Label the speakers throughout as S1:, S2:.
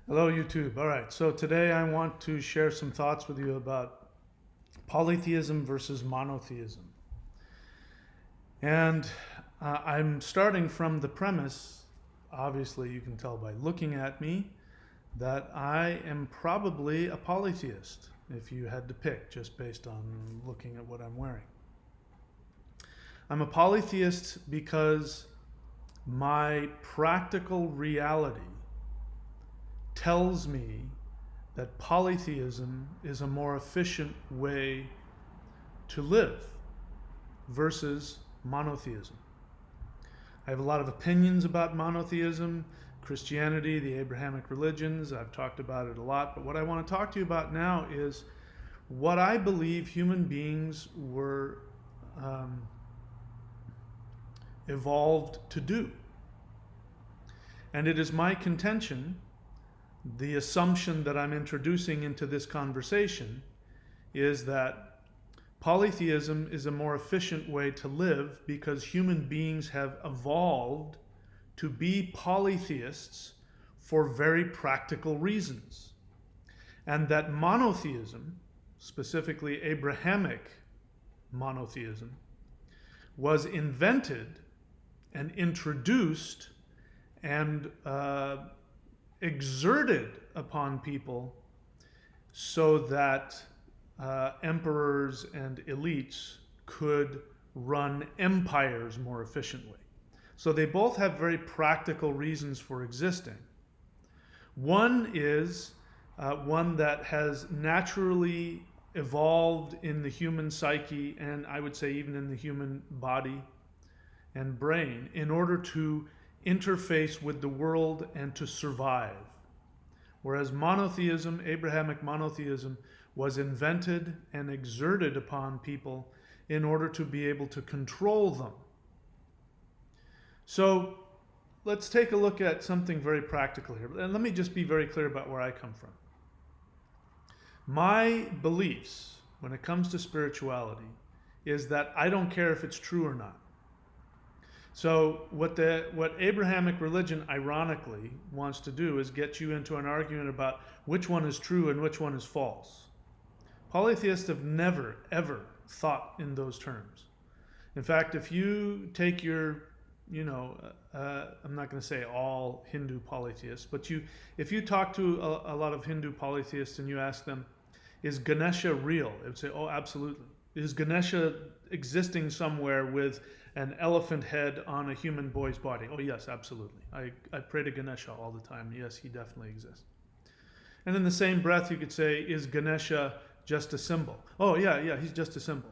S1: Hello, YouTube. All right, so today I want to share some thoughts with you about polytheism versus monotheism. And I'm starting from the premise, obviously, you can tell by looking at me, that I am probably a polytheist, if you had to pick, just based on looking at what I'm wearing. I'm a polytheist because my practical reality tells me that polytheism is a more efficient way to live versus monotheism. I have a lot of opinions about monotheism, Christianity, the Abrahamic religions. I've talked about it a lot, but what I want to talk to you about now is what I believe human beings were evolved to do. And it is my contention, the assumption that I'm introducing into this conversation, is that polytheism is a more efficient way to live because human beings have evolved to be polytheists for very practical reasons. And that monotheism, specifically Abrahamic monotheism, was invented and introduced and exerted upon people so that emperors and elites could run empires more efficiently. So they both have very practical reasons for existing. One is one that has naturally evolved in the human psyche, and I would say even in the human body and brain, in order to interface with the world and to survive. Whereas monotheism, Abrahamic monotheism, was invented and exerted upon people in order to be able to control them. So let's take a look at something very practical here. And let me just be very clear about where I come from. My beliefs when it comes to spirituality is that I don't care if it's true or not. So what Abrahamic religion ironically wants to do is get you into an argument about which one is true and which one is false. Polytheists have never, ever thought in those terms. In fact, if you take your, I'm not going to say all Hindu polytheists, but if you talk to a lot of Hindu polytheists and you ask them, is Ganesha real? They would say, oh, absolutely. Is Ganesha existing somewhere with an elephant head on a human boy's body? Oh, yes, absolutely. I pray to Ganesha all the time. Yes, he definitely exists. And in the same breath, you could say, is Ganesha just a symbol? Oh, yeah, he's just a symbol.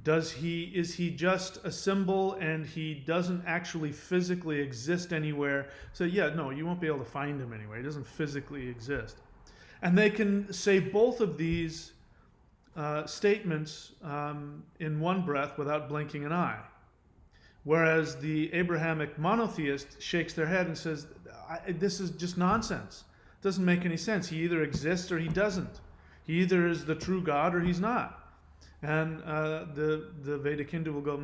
S1: Is he just a symbol and he doesn't actually physically exist anywhere? So yeah, no, you won't be able to find him anywhere. He doesn't physically exist. And they can say both of these statements in one breath without blinking an eye. Whereas the Abrahamic monotheist shakes their head and says, this is just nonsense. It doesn't make any sense. He either exists or he doesn't. He either is the true God or he's not. And the Vedic Hindu will go,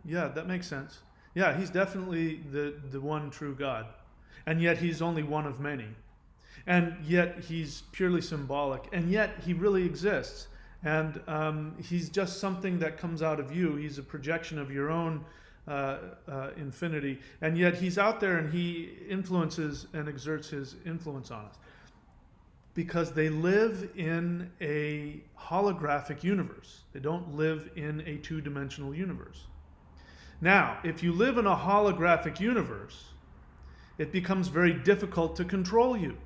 S1: yeah, that makes sense. Yeah, he's definitely the one true God. And yet he's only one of many. And yet he's purely symbolic. And yet he really exists. And he's just something that comes out of you. He's a projection of your own infinity. And yet he's out there and he influences and exerts his influence on us. Because they live in a holographic universe. They don't live in a two-dimensional universe. Now, if you live in a holographic universe, it becomes very difficult to control you.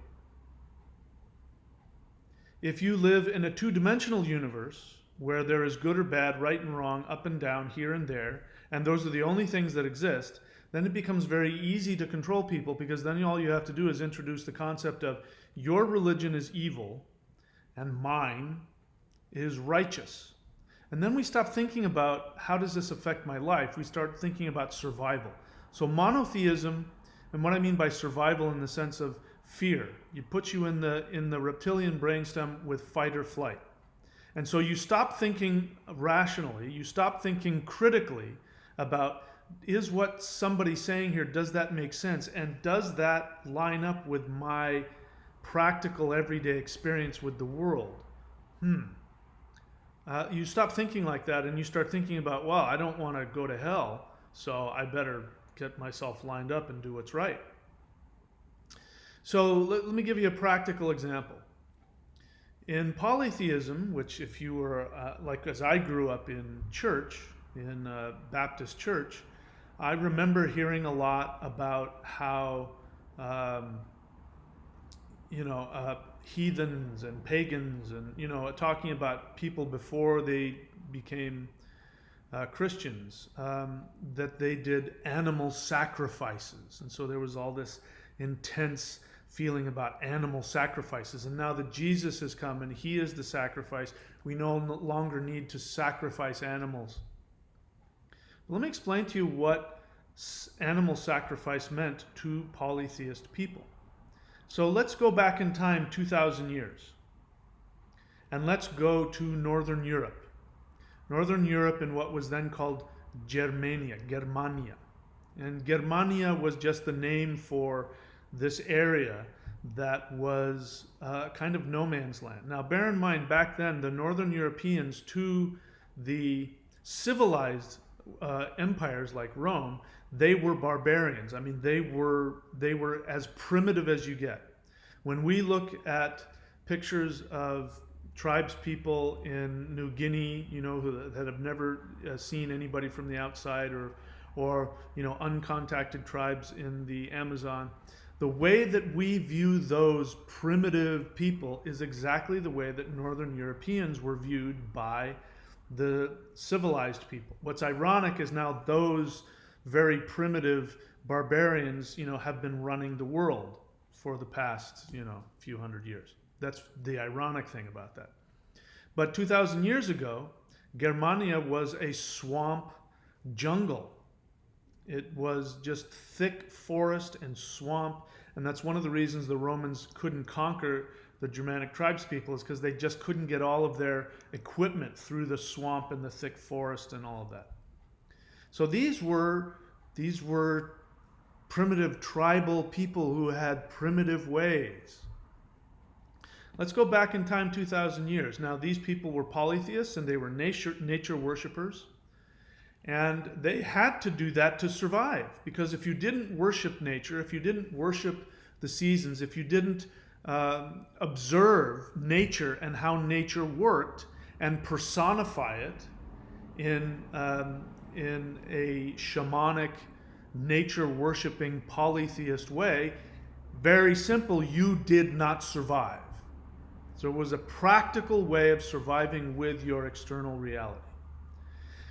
S1: If you live in a two-dimensional universe, where there is good or bad, right and wrong, up and down, here and there, and those are the only things that exist, then it becomes very easy to control people, because then all you have to do is introduce the concept of your religion is evil and mine is righteous. And then we stop thinking about how does this affect my life? We start thinking about survival. So monotheism, and what I mean by survival in the sense of fear, it puts you in the reptilian brainstem with fight or flight. And so you stop thinking rationally, you stop thinking critically about, is what somebody's saying here, does that make sense? And does that line up with my practical everyday experience with the world. You stop thinking like that and you start thinking about, well, I don't want to go to hell, so I better get myself lined up and do what's right. So let me give you a practical example. In polytheism, which if you were, like as I grew up in church, in Baptist church, I remember hearing a lot about how, heathens and pagans and, talking about people before they became Christians, that they did animal sacrifices. And so there was all this intense feeling about animal sacrifices. And now that Jesus has come and he is the sacrifice, we no longer need to sacrifice animals. Let me explain to you what animal sacrifice meant to polytheist people. So let's go back in time 2,000 years. And let's go to Northern Europe. Northern Europe in what was then called Germania. And Germania was just the name for this area that was kind of no man's land. Now bear in mind, back then the Northern Europeans to the civilized empires like Rome, they were barbarians. I mean, they were as primitive as you get. When we look at pictures of tribes people in New Guinea, that have never seen anybody from the outside, or uncontacted tribes in the Amazon, the way that we view those primitive people is exactly the way that Northern Europeans were viewed by the civilized people. What's ironic is now those very primitive barbarians, have been running the world for the past, few hundred years. That's the ironic thing about that. But 2,000 years ago, Germania was a swamp jungle. It was just thick forest and swamp, and that's one of the reasons the Romans couldn't conquer the Germanic tribes people, is because they just couldn't get all of their equipment through the swamp and the thick forest and all of that. So these were primitive tribal people who had primitive ways. Let's go back in time 2,000 years. Now these people were polytheists and they were nature worshipers. And they had to do that to survive, because if you didn't worship nature, if you didn't worship the seasons, if you didn't observe nature and how nature worked and personify it in a shamanic, nature worshiping polytheist way, very simple, you did not survive. So it was a practical way of surviving with your external reality.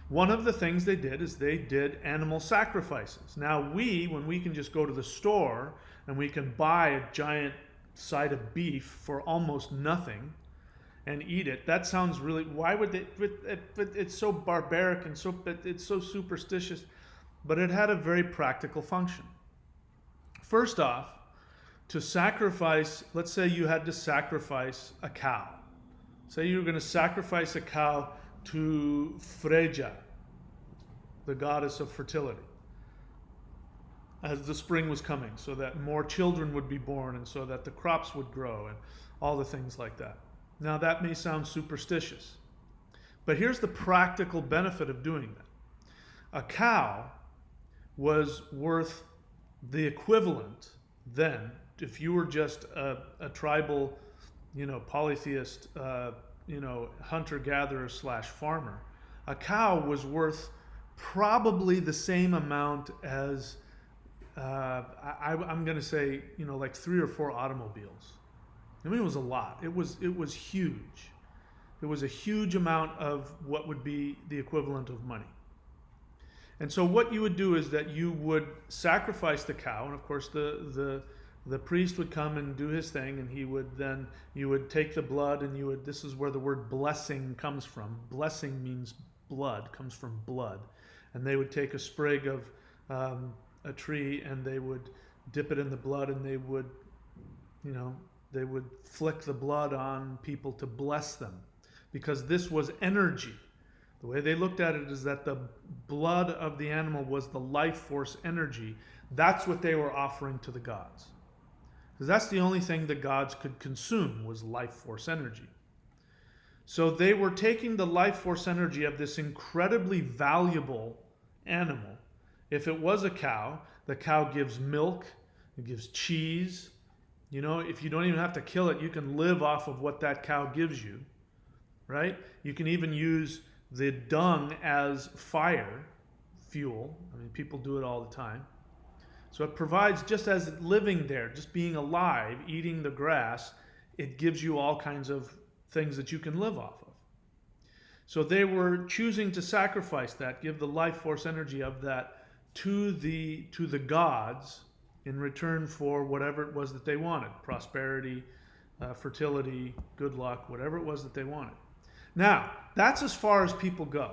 S1: One of the things they did is they did animal sacrifices. Now when we can just go to the store and we can buy a giant side of beef for almost nothing and eat it, that sounds really, why would they, it's so barbaric and it's so superstitious, but it had a very practical function. First off, to sacrifice, let's say you had to sacrifice a cow. Say you were going to sacrifice a cow to Freja, the goddess of fertility, as the spring was coming, so that more children would be born and so that the crops would grow and all the things like that. Now that may sound superstitious, but here's the practical benefit of doing that. A cow was worth the equivalent then, if you were just a tribal, polytheist, hunter-gatherer / farmer, a cow was worth probably the same amount as, I'm going to say, like 3 or 4 automobiles. I mean, it was a lot. It was huge. It was a huge amount of what would be the equivalent of money. And so what you would do is that you would sacrifice the cow, and of course the priest would come and do his thing, and you would take the blood, and this is where the word blessing comes from. Blessing means blood, comes from blood. And they would take a sprig of a tree and they would dip it in the blood, and they would flick the blood on people to bless them, because this was energy. The way they looked at it is that the blood of the animal was the life force energy. That's what they were offering to the gods. because that's the only thing the gods could consume was life force energy. So they were taking the life force energy of this incredibly valuable animal. If it was a cow, the cow gives milk, it gives cheese. You know, if you don't even have to kill it, you can live off of what that cow gives you, right? You can even use the dung as fire fuel. I mean, people do it all the time. So it provides, just as living there, just being alive, eating the grass, it gives you all kinds of things that you can live off of. So they were choosing to sacrifice that, give the life force energy of that to the gods in return for whatever it was that they wanted, prosperity, fertility, good luck, whatever it was that they wanted. Now, that's as far as people go.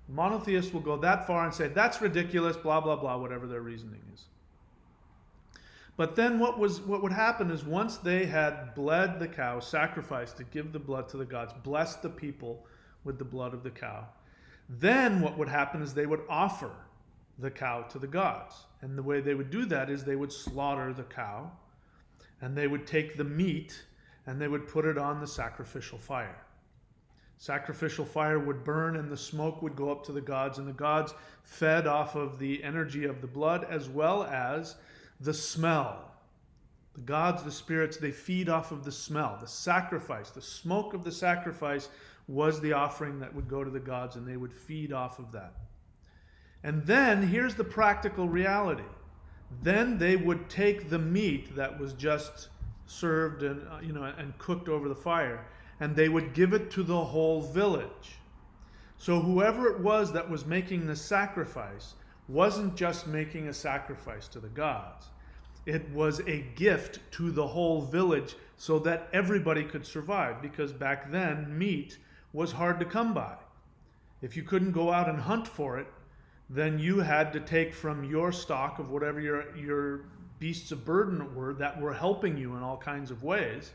S1: Monotheists will go that far and say, that's ridiculous, blah, blah, blah, whatever their reasoning is. But then what would happen is once they had bled the cow, sacrificed to give the blood to the gods, blessed the people with the blood of the cow, then what would happen is they would offer the cow to the gods. And the way they would do that is they would slaughter the cow, and they would take the meat and they would put it on the sacrificial fire. Sacrificial fire would burn and the smoke would go up to the gods, and the gods fed off of the energy of the blood as well as the smell. The gods, the spirits, they feed off of the smell, the sacrifice. The smoke of the sacrifice was the offering that would go to the gods, and they would feed off of that. And then here's the practical reality. Then they would take the meat that was just served and and cooked over the fire, and they would give it to the whole village. So whoever it was that was making the sacrifice wasn't just making a sacrifice to the gods. It was a gift to the whole village so that everybody could survive, because back then meat was hard to come by. If you couldn't go out and hunt for it, then you had to take from your stock of whatever your beasts of burden were that were helping you in all kinds of ways,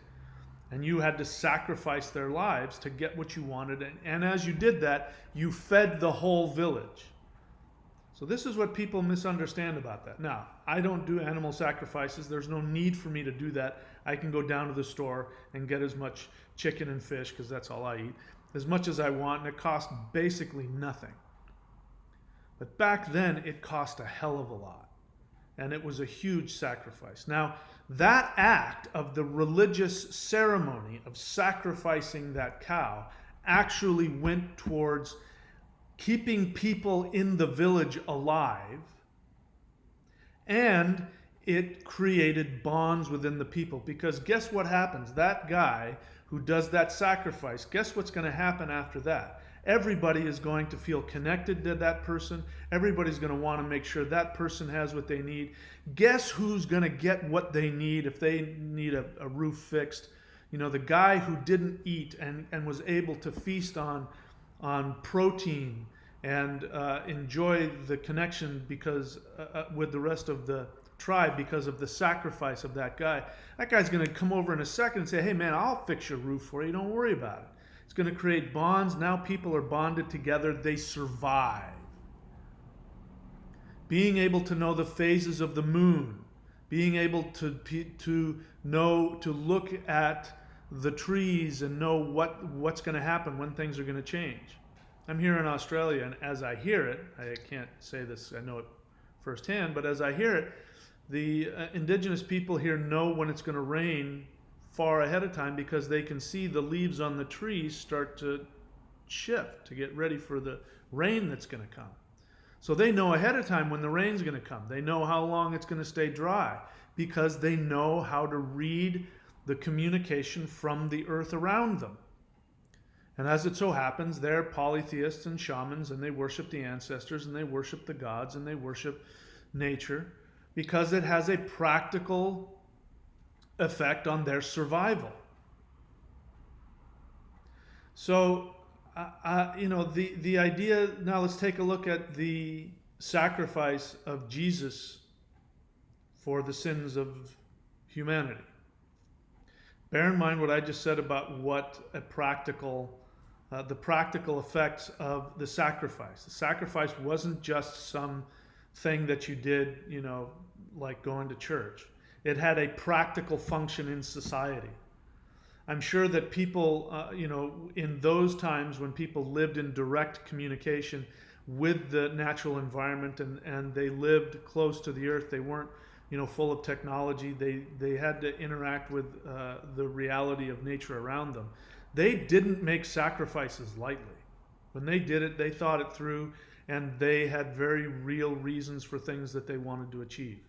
S1: and you had to sacrifice their lives to get what you wanted. And as you did that, you fed the whole village. So this is what people misunderstand about that. Now, I don't do animal sacrifices. There's no need for me to do that. I can go down to the store and get as much chicken and fish, because that's all I eat, as much as I want, and it costs basically nothing. But back then, it cost a hell of a lot, and it was a huge sacrifice. Now, that act of the religious ceremony of sacrificing that cow actually went towards keeping people in the village alive, and it created bonds within the people. Because guess what happens? That guy who does that sacrifice, guess what's going to happen after that? Everybody is going to feel connected to that person. Everybody's going to want to make sure that person has what they need. Guess who's going to get what they need if they need a roof fixed? You know, the guy who didn't eat and was able to feast on protein and enjoy the connection because with the rest of the tribe because of the sacrifice of that guy. That guy's going to come over in a second and say, hey man, I'll fix your roof for you. Don't worry about it. It's going to create bonds. Now people are bonded together. They survive. Being able to know the phases of the moon, being able to look at the trees and know what's going to happen, when things are going to change. I'm here in Australia, and as I hear it, I can't say this, I know it firsthand, but as I hear it, the indigenous people here know when it's going to rain far ahead of time, because they can see the leaves on the trees start to shift to get ready for the rain that's going to come. So they know ahead of time when the rain's going to come. They know how long it's going to stay dry, because they know how to read the communication from the earth around them. And as it so happens, they're polytheists and shamans, and they worship the ancestors, and they worship the gods, and they worship nature, because it has a practical effect on their survival. So, the idea, now let's take a look at the sacrifice of Jesus for the sins of humanity. Bear in mind what I just said about what the practical effects of the sacrifice. The sacrifice wasn't just some thing that you did, like going to church. It had a practical function in society. I'm sure that people, in those times when people lived in direct communication with the natural environment, and they lived close to the earth, they weren't, full of technology. They had to interact with the reality of nature around them. They didn't make sacrifices lightly. When they did it, they thought it through, and they had very real reasons for things that they wanted to achieve.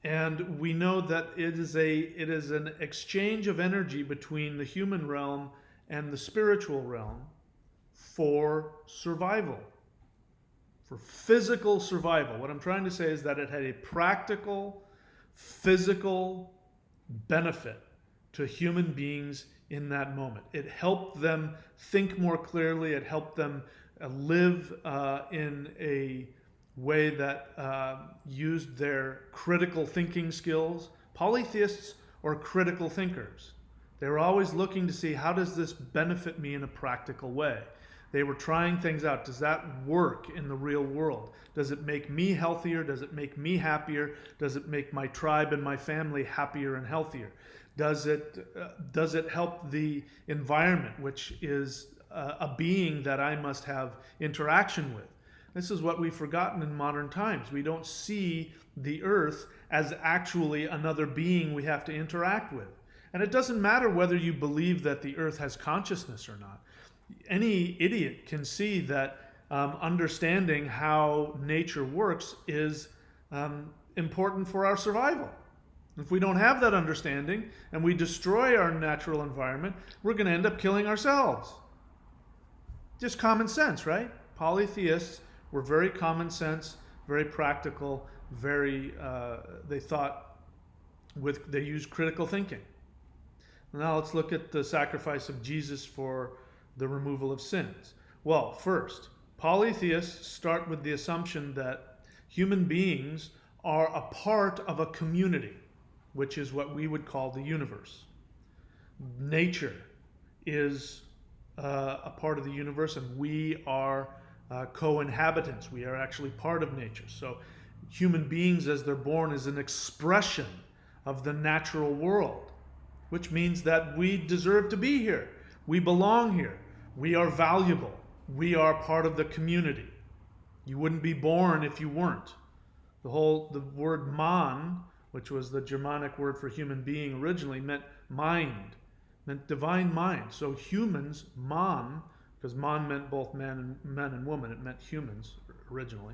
S1: And we know that it is an exchange of energy between the human realm and the spiritual realm for survival, for physical survival. What I'm trying to say is that it had a practical, physical benefit to human beings in that moment. It helped them think more clearly. It helped them live in a way that used their critical thinking skills. Polytheists are critical thinkers. They were always looking to see, how does this benefit me in a practical way? They were trying things out. Does that work in the real world? Does it make me healthier? Does it make me happier? Does it make my tribe and my family happier and healthier? Does it help the environment, which is a being that I must have interaction with? This is what we've forgotten in modern times. We don't see the earth as actually another being we have to interact with. And it doesn't matter whether you believe that the earth has consciousness or not. Any idiot can see that understanding how nature works is important for our survival. If we don't have that understanding and we destroy our natural environment, we're going to end up killing ourselves. Just common sense, right? Polytheists were very common sense, very practical, they used critical thinking. Now let's look at the sacrifice of Jesus for the removal of sins. Well, first, polytheists start with the assumption that human beings are a part of a community, which is what we would call the universe. Nature is a part of the universe, and we are co-inhabitants. We are actually part of nature. So human beings, as they're born, is an expression of the natural world, which means that we deserve to be here. We belong here. We are valuable. We are part of the community. You wouldn't be born if you weren't. The word man, which was the Germanic word for human being originally, meant mind, meant divine mind. So humans, man, because man meant both men and women. It meant humans originally.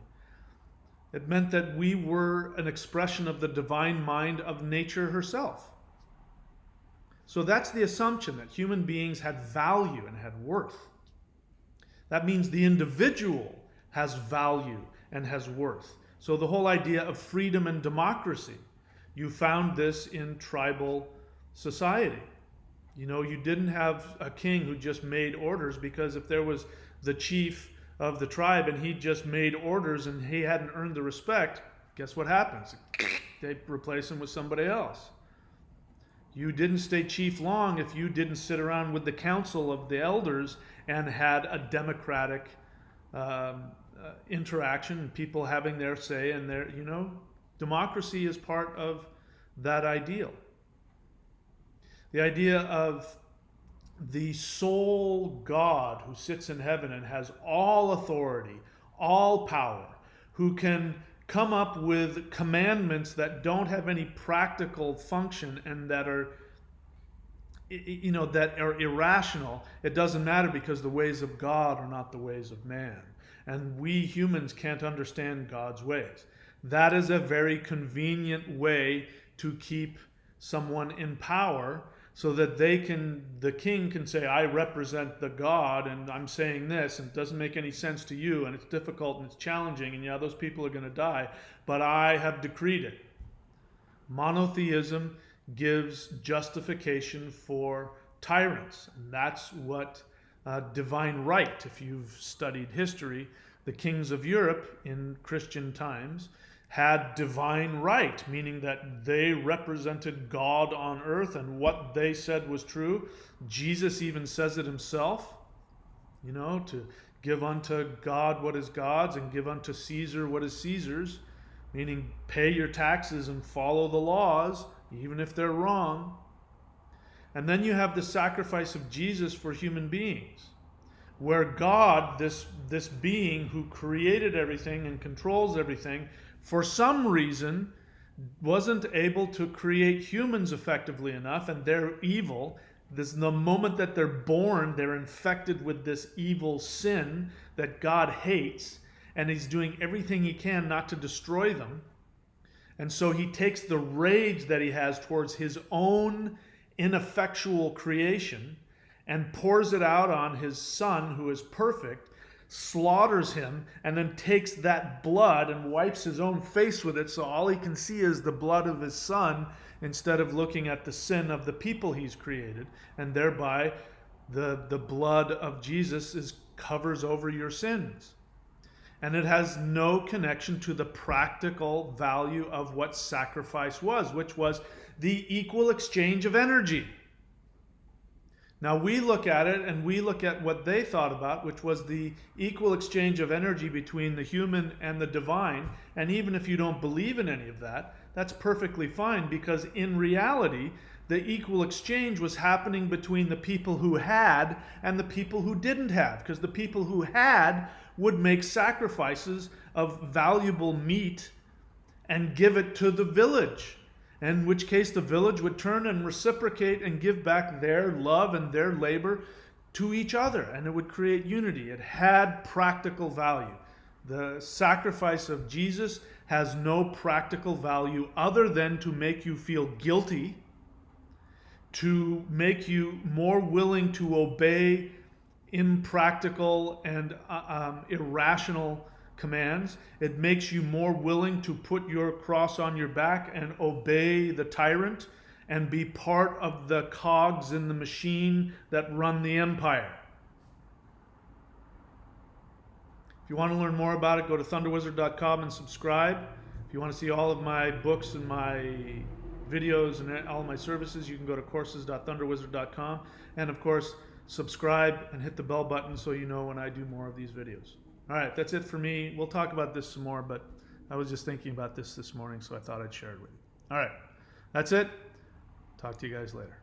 S1: It meant that we were an expression of the divine mind of nature herself. So that's the assumption, that human beings had value and had worth. That means the individual has value and has worth. So the whole idea of freedom and democracy, you found this in tribal society. You didn't have a king who just made orders, because if there was the chief of the tribe and he just made orders and he hadn't earned the respect, guess what happens? They replace him with somebody else. You didn't stay chief long if you didn't sit around with the council of the elders and had a democratic interaction, people having their say, and democracy is part of that ideal. The idea of the sole God who sits in heaven and has all authority, all power, who can come up with commandments that don't have any practical function and that are irrational. It doesn't matter, because the ways of God are not the ways of man. And we humans can't understand God's ways. That is a very convenient way to keep someone in power, so that the king can say, I represent the God and I'm saying this, and it doesn't make any sense to you, and it's difficult and it's challenging, and those people are going to die, but I have decreed it. Monotheism gives justification for tyrants, and that's what divine right, if you've studied history, the kings of Europe in Christian times had divine right, meaning that they represented God on earth, and what they said was true. Jesus even says it himself, to give unto God what is God's and give unto Caesar what is Caesar's. meaning pay your taxes and follow the laws, even if they're wrong. And then you have the sacrifice of Jesus for human beings, where God, this being who created everything and controls everything, for some reason wasn't able to create humans effectively enough, and they're evil. The moment that they're born, they're infected with this evil sin that God hates, and he's doing everything he can not to destroy them. And so he takes the rage that he has towards his own ineffectual creation and pours it out on his son, who is perfect, slaughters him, and then takes that blood and wipes his own face with it, so all he can see is the blood of his son instead of looking at the sin of the people he's created. And thereby the blood of Jesus covers over your sins. And it has no connection to the practical value of what sacrifice was, which was the equal exchange of energy. Now we look at it and we look at what they thought about, which was the equal exchange of energy between the human and the divine. And even if you don't believe in any of that, that's perfectly fine, because in reality, the equal exchange was happening between the people who had and the people who didn't have, because the people who had would make sacrifices of valuable meat and give it to the village, in which case the village would turn and reciprocate and give back their love and their labor to each other, and it would create unity. It had practical value. The sacrifice of Jesus has no practical value other than to make you feel guilty, to make you more willing to obey impractical and irrational commands. It makes you more willing to put your cross on your back and obey the tyrant and be part of the cogs in the machine that run the empire. If you want to learn more about it, go to thunderwizard.com and subscribe. If you want to see all of my books and my videos and all of my services, you can go to courses.thunderwizard.com. And of course, subscribe and hit the bell button so you know when I do more of these videos. All right, that's it for me. We'll talk about this some more, but I was just thinking about this morning, so I thought I'd share it with you. All right, that's it. Talk to you guys later.